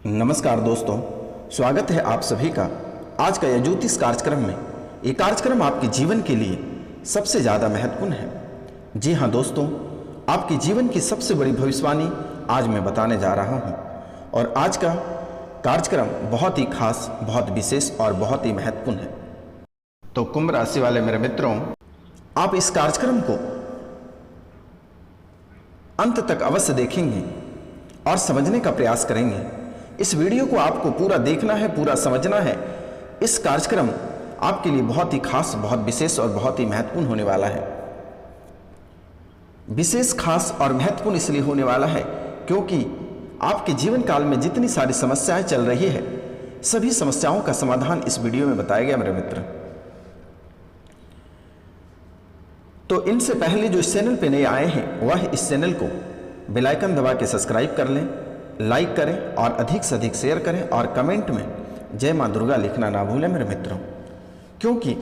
नमस्कार दोस्तों, स्वागत है आप सभी का आज का यह ज्योतिष कार्यक्रम में। ये कार्यक्रम आपके जीवन के लिए सबसे ज़्यादा महत्वपूर्ण है। जी हाँ दोस्तों, आपके जीवन की सबसे बड़ी भविष्यवाणी आज मैं बताने जा रहा हूँ और आज का कार्यक्रम बहुत ही खास, बहुत विशेष और बहुत ही महत्वपूर्ण है। तो कुंभ राशि वाले मेरे मित्रों, आप इस कार्यक्रम को अंत तक अवश्य देखेंगे और समझने का प्रयास करेंगे। इस वीडियो को आपको पूरा देखना है, पूरा समझना है। इस कार्यक्रम आपके लिए बहुत ही खास, बहुत विशेष और बहुत ही महत्वपूर्ण होने वाला है। विशेष, खास और महत्वपूर्ण इसलिए होने वाला है क्योंकि आपके जीवन काल में जितनी सारी समस्याएं चल रही है, सभी समस्याओं का समाधान इस वीडियो में बताया गया मेरे मित्र। तो इनसे पहले जो इस चैनल पे नए आए हैं वह इस चैनल को बेल आइकन दबा के सब्सक्राइब कर लें, लाइक करें और अधिक से अधिक शेयर करें और कमेंट में जय मां दुर्गा लिखना ना भूलें मेरे मित्रों, क्योंकि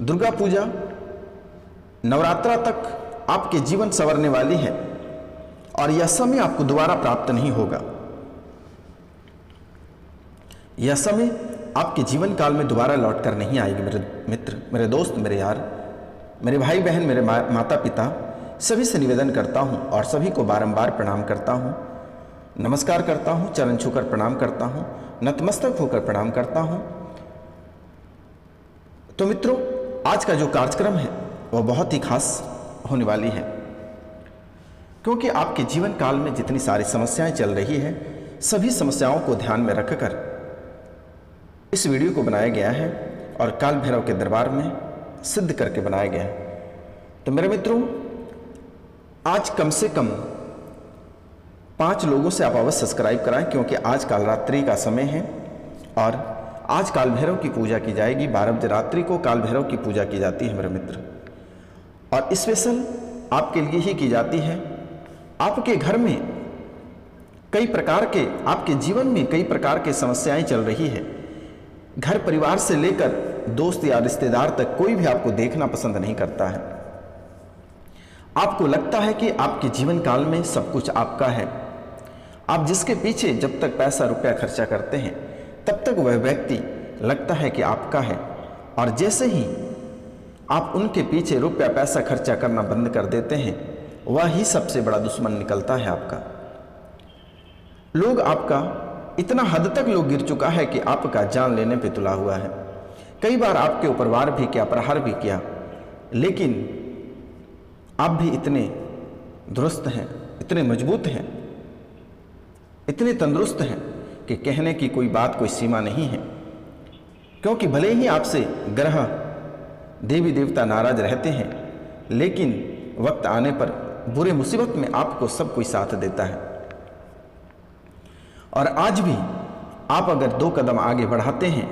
दुर्गा पूजा नवरात्रा तक आपके जीवन संवरने वाली है और यह समय आपको दोबारा प्राप्त नहीं होगा। यह समय आपके जीवन काल में दोबारा लौट कर नहीं आएगी मेरे मित्र, मेरे दोस्त, मेरे यार, मेरे भाई बहन, मेरे माता पिता, सभी से निवेदन करता हूं और सभी को बारंबार प्रणाम करता हूं, नमस्कार करता हूं, चरण छूकर प्रणाम करता हूं, नतमस्तक होकर प्रणाम करता हूं। तो मित्रों, आज का जो कार्यक्रम है वह बहुत ही खास होने वाली है क्योंकि आपके जीवन काल में जितनी सारी समस्याएं चल रही है, सभी समस्याओं को ध्यान में रखकर इस वीडियो को बनाया गया है और काल भैरव के दरबार में सिद्ध करके बनाया गया है। तो मेरे मित्रों, आज कम से कम 5 लोगों से आप अवश्य सब्सक्राइब कराएं क्योंकि आज काल रात्रि का समय है और आज काल भैरव की पूजा की जाएगी। 12 बजे रात्रि को काल भैरव की पूजा की जाती है मेरे मित्र, और स्पेशल आपके लिए ही की जाती है। आपके घर में कई प्रकार के, आपके जीवन में कई प्रकार के समस्याएं चल रही है। घर परिवार से लेकर दोस्त या रिश्तेदार तक कोई भी आपको देखना पसंद नहीं करता है। आपको लगता है कि आपके जीवन काल में सब कुछ आपका है। आप जिसके पीछे जब तक पैसा रुपया खर्चा करते हैं तब तक वह व्यक्ति लगता है कि आपका है, और जैसे ही आप उनके पीछे रुपया पैसा खर्चा करना बंद कर देते हैं, वह ही सबसे बड़ा दुश्मन निकलता है आपका। लोग आपका इतना हद तक लोग गिर चुका है कि आपका जान लेने पे तुला हुआ है। कई बार आपके ऊपर वार भी किया, प्रहार भी किया, लेकिन आप भी इतने दुरुस्त हैं, इतने मजबूत हैं, इतने तंदुरुस्त हैं कि कहने की कोई बात, कोई सीमा नहीं है। क्योंकि भले ही आपसे ग्रह, देवी देवता नाराज रहते हैं, लेकिन वक्त आने पर बुरे मुसीबत में आपको सब कोई साथ देता है। और आज भी आप अगर 2 कदम आगे बढ़ाते हैं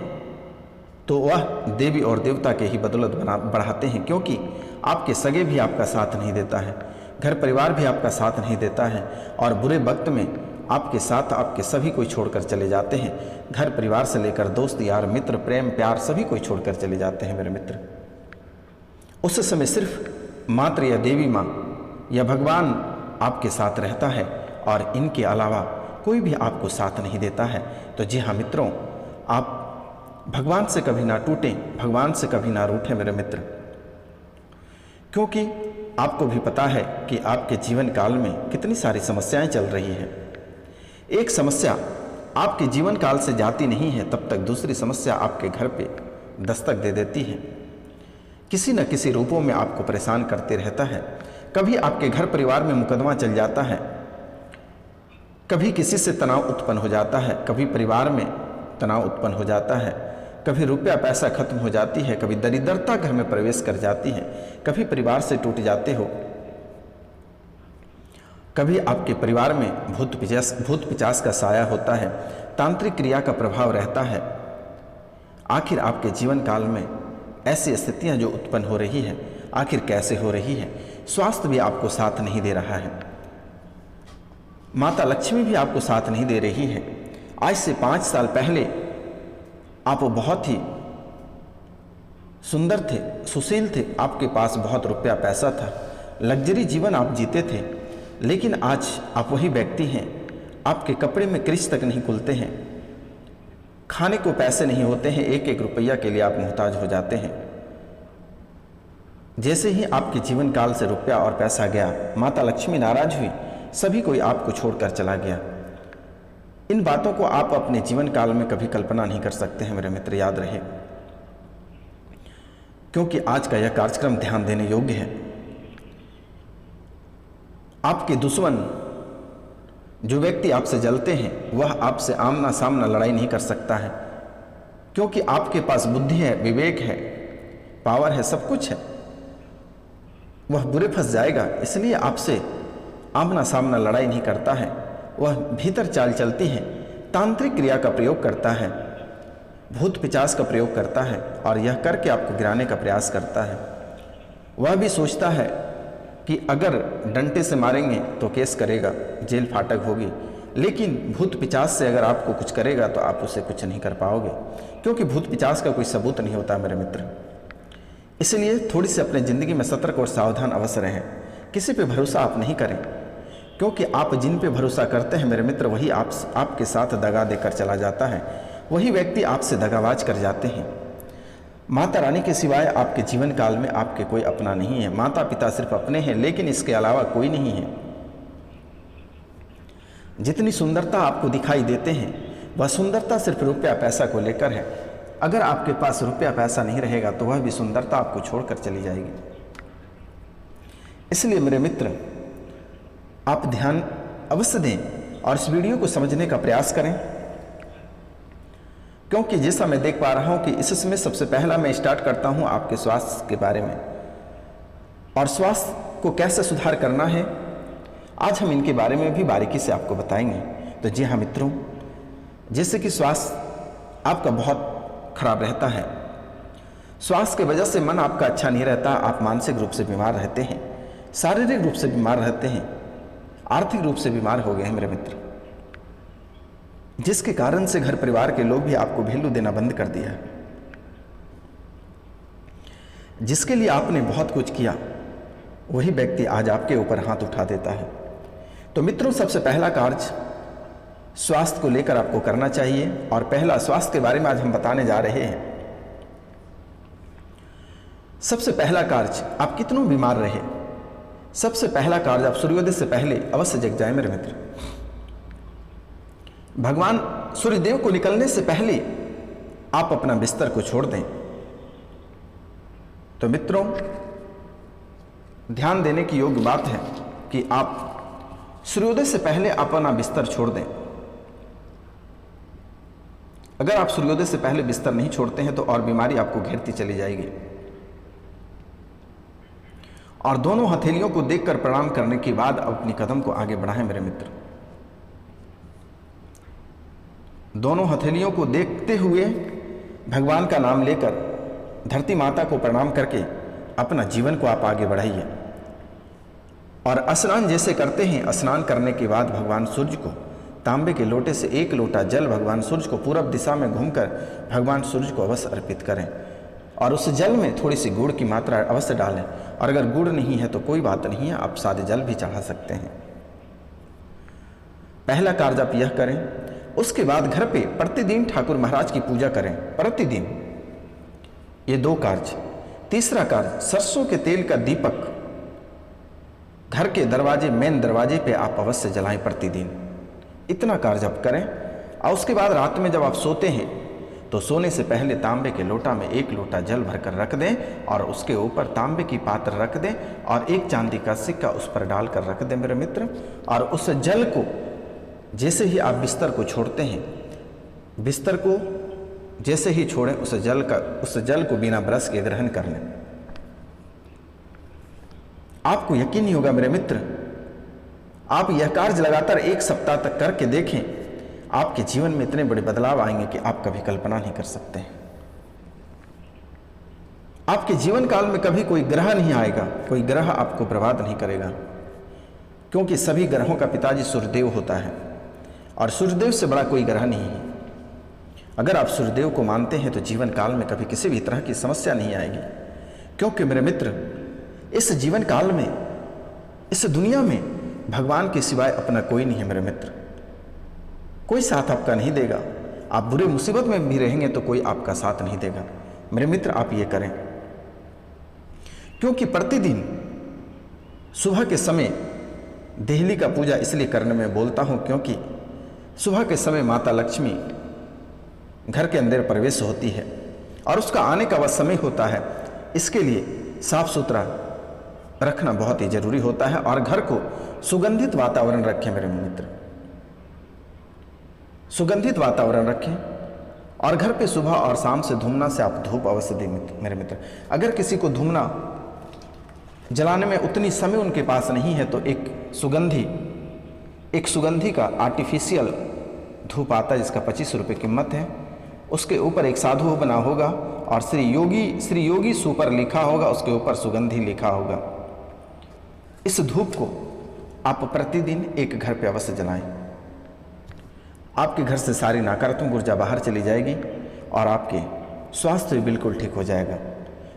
तो वह देवी और देवता के ही बदौलत बढ़ाते हैं, क्योंकि आपके सगे भी आपका साथ नहीं देता है, घर परिवार भी आपका साथ नहीं देता है, और बुरे वक्त में आपके साथ आपके सभी कोई छोड़कर चले जाते हैं। घर परिवार से लेकर दोस्त यार मित्र, प्रेम प्यार, सभी कोई छोड़कर चले जाते हैं मेरे मित्र। उस समय सिर्फ मात्र या देवी माँ या भगवान आपके साथ रहता है और इनके अलावा कोई भी आपको साथ नहीं देता है। तो जी हाँ मित्रों, आप भगवान से कभी ना टूटें, भगवान से कभी ना रूठें मेरे मित्र, क्योंकि आपको भी पता है कि आपके जीवन काल में कितनी सारी समस्याएं चल रही है। एक समस्या आपके जीवन काल से जाती नहीं है तब तक दूसरी समस्या आपके घर पे दस्तक दे देती है। किसी न किसी रूपों में आपको परेशान करते रहता है। कभी आपके घर परिवार में मुकदमा चल जाता है, कभी किसी से तनाव उत्पन्न हो जाता है, कभी परिवार में तनाव उत्पन्न हो जाता है, कभी रुपया पैसा खत्म हो जाती है, कभी दरिद्रता घर में प्रवेश कर जाती है, कभी परिवार से टूट जाते हो, कभी आपके परिवार में भूत पिशाच का साया होता है, तांत्रिक क्रिया का प्रभाव रहता है। आखिर आपके जीवन काल में ऐसी स्थितियां जो उत्पन्न हो रही है, आखिर कैसे हो रही है? स्वास्थ्य भी आपको साथ नहीं दे रहा है, माता लक्ष्मी भी आपको साथ नहीं दे रही है। आज से 5 साल पहले आप बहुत ही सुंदर थे, सुशील थे, आपके पास बहुत रुपया पैसा था, लग्जरी जीवन आप जीते थे, लेकिन आज आप वही व्यक्ति हैं आपके कपड़े में क्रीच तक नहीं खुलते हैं, खाने को पैसे नहीं होते हैं, एक एक रुपया के लिए आप मोहताज हो जाते हैं। जैसे ही आपके जीवन काल से रुपया और पैसा गया, माता लक्ष्मी नाराज हुई, सभी कोई आपको छोड़कर चला गया। इन बातों को आप अपने जीवन काल में कभी कल्पना नहीं कर सकते हैं मेरे मित्र, याद रहे, क्योंकि आज का यह कार्यक्रम ध्यान देने योग्य है। आपके दुश्मन, जो व्यक्ति आपसे जलते हैं, वह आपसे आमना सामना लड़ाई नहीं कर सकता है, क्योंकि आपके पास बुद्धि है, विवेक है, पावर है, सब कुछ है। वह बुरे फंस जाएगा, इसलिए आपसे आमना सामना लड़ाई नहीं करता है। वह भीतर चाल चलती है, तांत्रिक क्रिया का प्रयोग करता है, भूत पिचास का प्रयोग करता है, और यह करके आपको गिराने का प्रयास करता है। वह भी सोचता है कि अगर डंडे से मारेंगे तो केस करेगा, जेल फाटक होगी, लेकिन भूत पिचास से अगर आपको कुछ करेगा तो आप उससे कुछ नहीं कर पाओगे, क्योंकि भूत पिचास का कोई सबूत नहीं होता मेरे मित्र। इसलिए थोड़ी सी अपने ज़िंदगी में सतर्क और सावधान अवश्य रहें। किसी पे भरोसा आप नहीं करें, क्योंकि आप जिन पे भरोसा करते हैं मेरे मित्र, वही आपके साथ दगा देकर चला जाता है, वही व्यक्ति आपसे दगाबाज कर जाते हैं। माता रानी के सिवाय आपके जीवन काल में आपके कोई अपना नहीं है। माता पिता सिर्फ अपने हैं, लेकिन इसके अलावा कोई नहीं है। जितनी सुंदरता आपको दिखाई देते हैं, वह सुंदरता सिर्फ रुपया पैसा को लेकर है। अगर आपके पास रुपया पैसा नहीं रहेगा तो वह भी सुंदरता आपको छोड़कर चली जाएगी। इसलिए मेरे मित्र, आप ध्यान अवश्य दें और इस वीडियो को समझने का प्रयास करें, क्योंकि जैसा मैं देख पा रहा हूं कि इसमें सबसे पहला मैं स्टार्ट करता हूं आपके स्वास्थ्य के बारे में, और स्वास्थ्य को कैसे सुधार करना है आज हम इनके बारे में भी बारीकी से आपको बताएंगे। तो जी हाँ मित्रों, जैसे कि स्वास्थ्य आपका बहुत खराब रहता है, स्वास्थ्य की वजह से मन आपका अच्छा नहीं रहता, आप मानसिक रूप से बीमार रहते हैं, शारीरिक रूप से बीमार रहते हैं, आर्थिक रूप से बीमार हो गए हैं मेरे मित्र, जिसके कारण से घर परिवार के लोग भी आपको वैल्यू देना बंद कर दिया है। जिसके लिए आपने बहुत कुछ किया, वही व्यक्ति आज आपके ऊपर हाथ उठा देता है। तो मित्रों, सबसे पहला कार्य स्वास्थ्य को लेकर आपको करना चाहिए, और पहला स्वास्थ्य के बारे में आज हम बताने जा रहे हैं। सबसे पहला कार्य, आप कितनों बीमार रहे, सबसे पहला कार्य आप सूर्योदय से पहले अवश्य जग जाए मेरे मित्र। भगवान सूर्यदेव को निकलने से पहले आप अपना बिस्तर को छोड़ दें। तो मित्रों, ध्यान देने की योग्य बात है कि आप सूर्योदय से पहले अपना बिस्तर छोड़ दें। अगर आप सूर्योदय से पहले बिस्तर नहीं छोड़ते हैं तो और बीमारी आपको घेरती चली जाएगी। और दोनों हथेलियों को देखकर प्रणाम करने के बाद अपनी कदम को आगे बढ़ाएं मेरे मित्र। दोनों हथेलियों को देखते हुए भगवान का नाम लेकर धरती माता को प्रणाम करके अपना जीवन को आप आगे बढ़ाइए। और स्नान जैसे करते हैं, स्नान करने के बाद भगवान सूर्य को तांबे के लोटे से एक लोटा जल भगवान सूर्य को पूरब दिशा में घूमकर भगवान सूर्य को अवश्य अर्पित करें, और उस जल में थोड़ी सी गुड़ की मात्रा अवश्य डालें। और अगर गुड़ नहीं है तो कोई बात नहीं है, आप सादे जल भी चढ़ा सकते हैं। पहला कार्य आप यह करें। उसके बाद घर पे प्रतिदिन ठाकुर महाराज की पूजा करें, प्रतिदिन। ये दो कार्य। तीसरा कार्य, सरसों के तेल का दीपक घर के दरवाजे, मेन दरवाजे पे आप अवश्य जलाएं प्रतिदिन। इतना कार्य आप करें। और उसके बाद रात में जब आप सोते हैं तो सोने से पहले तांबे के लोटा में एक लोटा जल भरकर रख दें, और उसके ऊपर तांबे की पात्र रख दें और एक चांदी का सिक्का उस पर डालकर रख दें मेरे मित्र। और उस जल को जैसे ही आप बिस्तर को छोड़ते हैं, बिस्तर को जैसे ही छोड़ें उस जल को बिना ब्रश के ग्रहण कर लें। आपको यकीन नहीं होगा मेरे मित्र, आप यह कार्य लगातार 1 सप्ताह तक करके देखें, आपके जीवन में इतने बड़े बदलाव आएंगे कि आप कभी कल्पना नहीं कर सकते हैं। आपके जीवन काल में कभी कोई ग्रह नहीं आएगा, कोई ग्रह आपको बर्बाद नहीं करेगा, क्योंकि सभी ग्रहों का पिताजी सूर्यदेव होता है, और सूर्यदेव से बड़ा कोई ग्रह नहीं है। अगर आप सूर्यदेव को मानते हैं तो जीवन काल में कभी किसी भी तरह की समस्या नहीं आएगी, क्योंकि मेरे मित्र, इस जीवन काल में, इस दुनिया में भगवान के सिवाय अपना कोई नहीं है मेरे मित्र। कोई साथ आपका नहीं देगा। आप बुरे मुसीबत में भी रहेंगे तो कोई आपका साथ नहीं देगा। मेरे मित्र, आप ये करें, क्योंकि प्रतिदिन सुबह के समय देहली का पूजा इसलिए करने में बोलता हूँ, क्योंकि सुबह के समय माता लक्ष्मी घर के अंदर प्रवेश होती है और उसका आने का वह समय होता है। इसके लिए साफ सुथरा रखना बहुत ही जरूरी होता है और घर को सुगंधित वातावरण रखें मेरे मित्र, सुगंधित वातावरण रखें। और घर पे सुबह और शाम से धूमना से आप धूप अवश्य दें मेरे मित्र। अगर किसी को धूमना जलाने में उतनी समय उनके पास नहीं है तो एक सुगंधी का आर्टिफिशियल धूप आता है जिसका 25 रुपये कीमत है। उसके ऊपर एक साधु बना होगा और श्री योगी सुपर लिखा होगा, उसके ऊपर सुगंधी लिखा होगा। इस धूप को आप प्रतिदिन एक घर पे अवश्य जलाएं। आपके घर से सारी नकारात्मक ऊर्जा बाहर चली जाएगी और आपके स्वास्थ्य भी बिल्कुल ठीक हो जाएगा।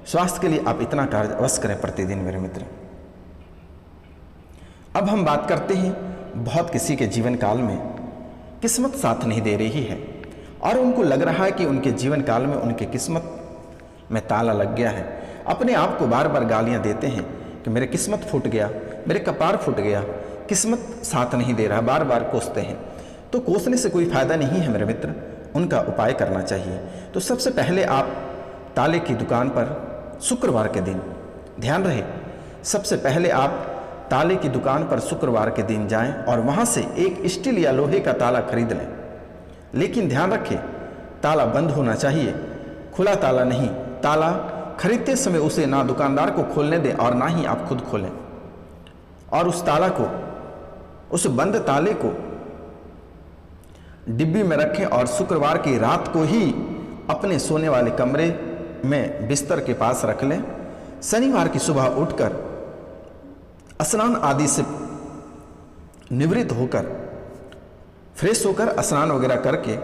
स्वास्थ्य के लिए आप इतना कार्य अवश्य करें प्रतिदिन मेरे मित्र। अब हम बात करते हैं, बहुत किसी के जीवन काल में किस्मत साथ नहीं दे रही है और उनको लग रहा है कि उनके जीवन काल में उनकी किस्मत में ताला लग गया है। अपने आप को बार बार गालियां देते हैं कि मेरे किस्मत फूट गया, मेरे कपार फूट गया, किस्मत साथ नहीं दे रहा, बार बार कोसते हैं। तो कोसने से कोई फायदा नहीं है मेरे मित्र, उनका उपाय करना चाहिए। तो सबसे पहले आप ताले की दुकान पर शुक्रवार के दिन, ध्यान रहे, सबसे पहले आप ताले की दुकान पर शुक्रवार के दिन जाएं और वहां से एक स्टील या लोहे का ताला खरीद लें। लेकिन ध्यान रखें, ताला बंद होना चाहिए, खुला ताला नहीं। ताला खरीदते समय उसे ना दुकानदार को खोलने दें और ना ही आप खुद खोलें। और उस ताला को, उस बंद ताले को डिब्बी में रखें और शुक्रवार की रात को ही अपने सोने वाले कमरे में बिस्तर के पास रख लें। शनिवार की सुबह उठकर स्नान आदि से निवृत्त होकर, फ्रेश होकर स्नान वगैरह करके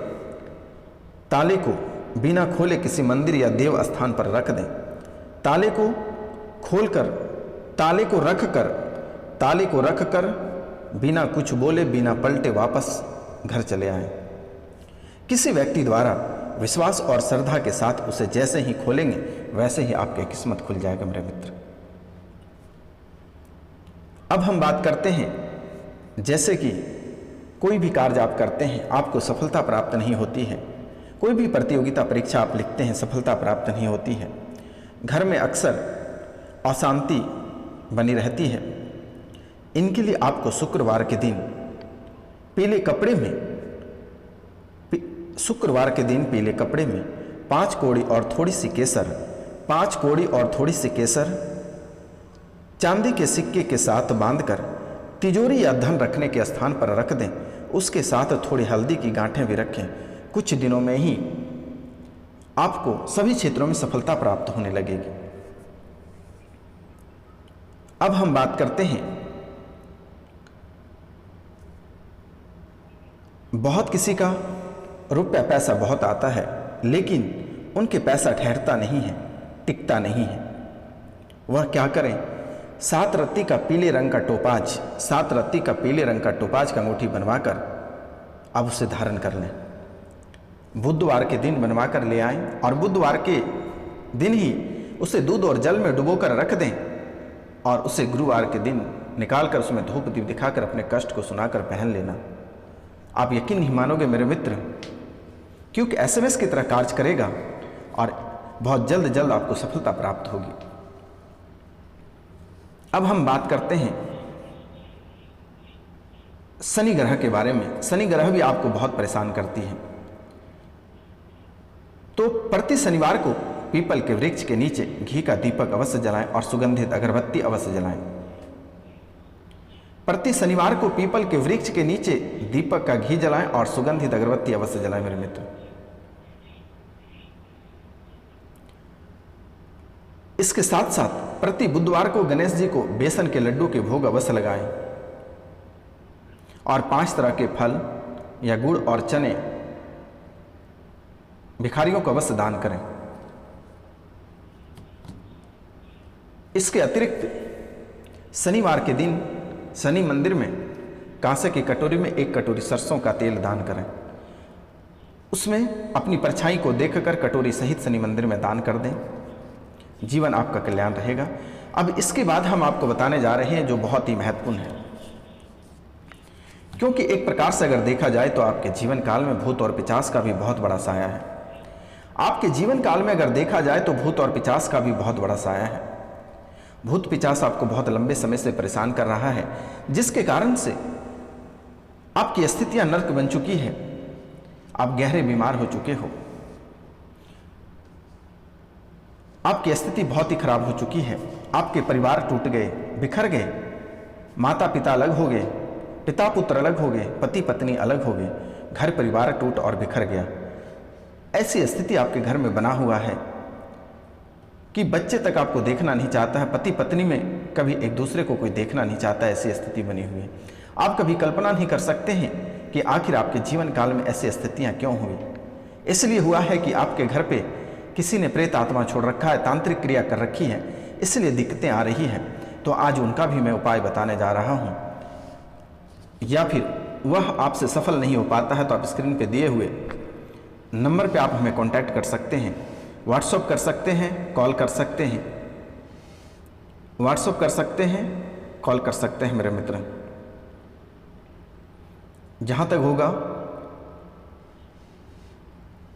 ताले को बिना खोले किसी मंदिर या देव स्थान पर रख दें। ताले को खोलकर, ताले को रखकर बिना कुछ बोले, बिना पलटे वापस घर चले आएं। किसी व्यक्ति द्वारा विश्वास और श्रद्धा के साथ उसे जैसे ही खोलेंगे वैसे ही आपकी किस्मत खुल जाएगा मेरे मित्र। अब हम बात करते हैं, जैसे कि कोई भी कार्य आप करते हैं आपको सफलता प्राप्त नहीं होती है, कोई भी प्रतियोगिता परीक्षा आप लिखते हैं सफलता प्राप्त नहीं होती है, घर में अक्सर अशांति बनी रहती है, इनके लिए आपको शुक्रवार के दिन पीले कपड़े में 5 कौड़ी और थोड़ी सी केसर चांदी के सिक्के के साथ बांधकर तिजोरी या धन रखने के स्थान पर रख दें। उसके साथ थोड़ी हल्दी की गांठें भी रखें। कुछ दिनों में ही आपको सभी क्षेत्रों में सफलता प्राप्त होने लगेगी। अब हम बात करते हैं, बहुत किसी का रुपया पैसा बहुत आता है लेकिन उनके पैसा ठहरता नहीं है, टिकता नहीं है। वह क्या करें? 7 रत्ती का पीले रंग का टोपाज का अंगूठी बनवाकर अब उसे धारण कर लें। बुधवार के दिन बनवा कर ले आएं और बुधवार के दिन ही उसे दूध और जल में डुबोकर रख दें और उसे गुरुवार के दिन निकालकर उसमें धूप दीप दिखाकर अपने कष्ट को सुनाकर पहन लेना। आप यकीन नहीं मानोगे मेरे मित्र, क्योंकि एसएमएस की तरह कार्य करेगा और बहुत जल्द आपको सफलता प्राप्त होगी। अब हम बात करते हैं शनि ग्रह के बारे में। शनि ग्रह भी आपको बहुत परेशान करती है, तो प्रति शनिवार को पीपल के वृक्ष के नीचे घी का दीपक अवश्य जलाएं और सुगंधित अगरबत्ती अवश्य जलाएं। प्रति शनिवार को पीपल के वृक्ष के नीचे दीपक का घी जलाएं और सुगंधित अगरबत्ती अवश्य जलाएं मेरे मित्र। इसके साथ साथ प्रति बुधवार को गणेश जी को बेसन के लड्डू के भोग अवश्य लगाएं और 5 तरह के फल या गुड़ और चने भिखारियों को अवश्य दान करें। इसके अतिरिक्त शनिवार के दिन शनि मंदिर में कांसे की कटोरी में 1 कटोरी सरसों का तेल दान करें। उसमें अपनी परछाई को देखकर कटोरी सहित शनि मंदिर में दान कर दें, जीवन आपका कल्याण रहेगा। अब इसके बाद हम आपको बताने जा रहे हैं जो बहुत ही महत्वपूर्ण है, क्योंकि एक प्रकार से अगर देखा जाए तो आपके जीवन काल में भूत और पिशाच का भी बहुत बड़ा साया है। आपके जीवन काल में अगर देखा जाए तो भूत और पिशाच का भी बहुत बड़ा साया है। भूत पिशाच आपको बहुत लंबे समय से परेशान कर रहा है, जिसके कारण से आपकी स्थितियां नर्क बन चुकी है, आप गहरे बीमार हो चुके हो, आपकी स्थिति बहुत ही खराब हो चुकी है, आपके परिवार टूट गए, बिखर गए, माता पिता अलग हो गए, पिता पुत्र अलग हो गए, पति पत्नी अलग हो गए, घर परिवार टूट और बिखर गया। ऐसी स्थिति आपके घर में बना हुआ है कि बच्चे तक आपको देखना नहीं चाहता है, पति पत्नी में कभी एक दूसरे को कोई देखना नहीं चाहता, ऐसी स्थिति बनी हुई है। आप कभी कल्पना नहीं कर सकते हैं कि आखिर आपके जीवन काल में ऐसी स्थितियां क्यों हुई। इसलिए हुआ है कि आपके घर पे किसी ने प्रेत आत्मा छोड़ रखा है, तांत्रिक क्रिया कर रखी है, इसलिए दिक्कतें आ रही हैं। तो आज उनका भी मैं उपाय बताने जा रहा हूं, या फिर वह आपसे सफल नहीं हो पाता है तो आप स्क्रीन पे दिए हुए नंबर पे आप हमें कांटेक्ट कर सकते हैं, व्हाट्सएप कर सकते हैं, कॉल कर सकते हैं, व्हाट्सएप कर सकते हैं, कॉल कर सकते हैं मेरे मित्र। जहां तक होगा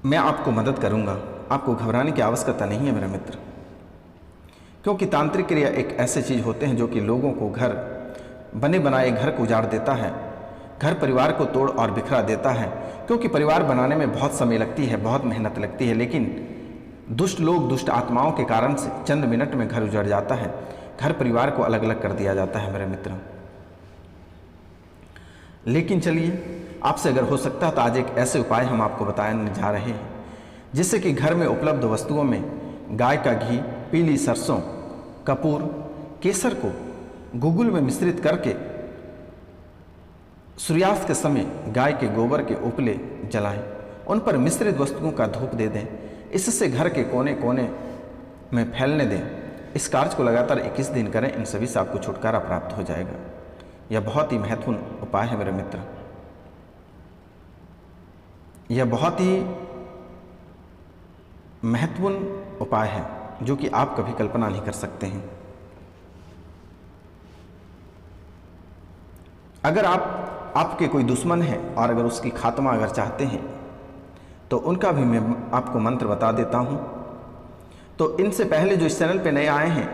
मैं आपको मदद करूंगा, आपको घबराने की आवश्यकता नहीं है मेरे मित्र, क्योंकि तांत्रिक क्रिया एक ऐसे चीज होते हैं जो कि लोगों को घर बने बनाए घर को उजाड़ देता है, घर परिवार को तोड़ और बिखरा देता है। क्योंकि परिवार बनाने में बहुत समय लगती है, बहुत मेहनत लगती है, लेकिन दुष्ट लोग, दुष्ट आत्माओं के कारण से चंद मिनट में घर उजड़ जाता है, घर परिवार को अलग अलग कर दिया जाता है मेरे मित्र। लेकिन चलिए, आपसे अगर हो सकता है तो आज एक ऐसे उपाय हम आपको बताने जा रहे हैं जिससे कि घर में उपलब्ध वस्तुओं में गाय का घी, पीली सरसों, कपूर, केसर को गुगुल में मिश्रित करके सूर्यास्त के समय गाय के गोबर के उपले जलाएं, उन पर मिश्रित वस्तुओं का धूप दे दें, इससे घर के कोने कोने में फैलने दें। इस कार्य को लगातार 21 दिन करें, इन सभी से आपको छुटकारा प्राप्त हो जाएगा। यह बहुत ही महत्वपूर्ण उपाय है मेरे मित्र, यह बहुत ही महत्वपूर्ण उपाय है जो कि आप कभी कल्पना नहीं कर सकते हैं। अगर आपके कोई दुश्मन है और अगर उसकी खात्मा अगर चाहते हैं तो उनका भी मैं आपको मंत्र बता देता हूं। तो इनसे पहले जो इस चैनल पे नए आए हैं,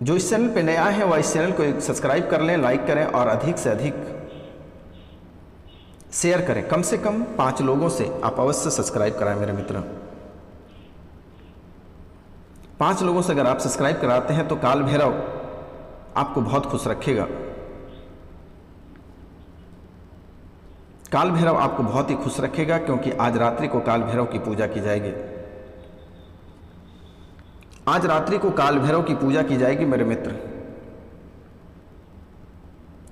जो इस चैनल पे नए आए हैं वह इस चैनल को सब्सक्राइब कर लें, लाइक करें और अधिक से अधिक शेयर करें। कम से कम 5 लोगों से आप अवश्य सब्सक्राइब कराएं मेरे मित्र। 5 लोगों से अगर आप सब्सक्राइब कराते हैं तो काल भैरव आपको बहुत खुश रखेगा। काल भैरव आपको बहुत ही खुश रखेगा, क्योंकि आज रात्रि को काल भैरव की पूजा की जाएगी। आज रात्रि को काल भैरव की पूजा की जाएगी मेरे मित्र।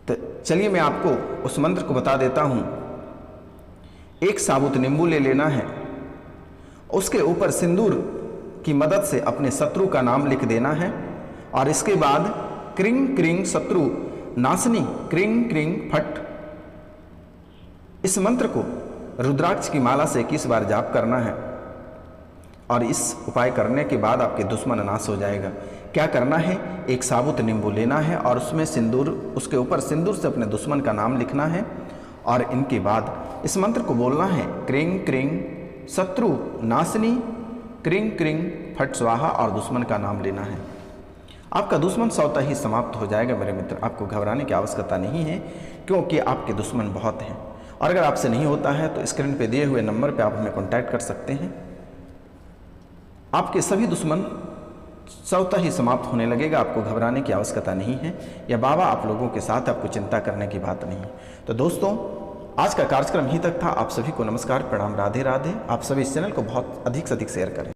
तो चलिए मैं आपको उस मंत्र को बता देता हूं। एक साबुत नींबू ले लेना है, उसके ऊपर सिंदूर की मदद से अपने शत्रु का नाम लिख देना है और इसके बाद क्रिंग क्रिंग शत्रु नाशनी क्रिंग क्रिंग फट, इस मंत्र को रुद्राक्ष की माला से 21 बार जाप करना है और इस उपाय करने के बाद आपके दुश्मन नाश हो जाएगा। क्या करना है, एक साबुत नींबू लेना है और उसमें सिंदूर, उसके ऊपर सिंदूर से अपने दुश्मन का नाम लिखना है और इनके बाद इस मंत्र को बोलना है, क्रिंग क्रिंग शत्रु नाशनी क्रिंग क्रिंग फट स्वाहा, और दुश्मन का नाम लेना है। आपका दुश्मन स्वतः ही समाप्त हो जाएगा मेरे मित्र। आपको घबराने की आवश्यकता नहीं है, क्योंकि आपके दुश्मन बहुत हैं। और अगर आपसे नहीं होता है तो स्क्रीन पे दिए हुए नंबर पे आप हमें कांटेक्ट कर सकते हैं। आपके सभी दुश्मन स्वतः ही समाप्त होने लगेगा, आपको घबराने की आवश्यकता नहीं है। या बाबा आप लोगों के साथ, आपको चिंता करने की बात नहीं है। तो दोस्तों, आज का कार्यक्रम ही तक था। आप सभी को नमस्कार, प्रणाम, राधे राधे। आप सभी इस चैनल को बहुत अधिक से अधिक शेयर करें।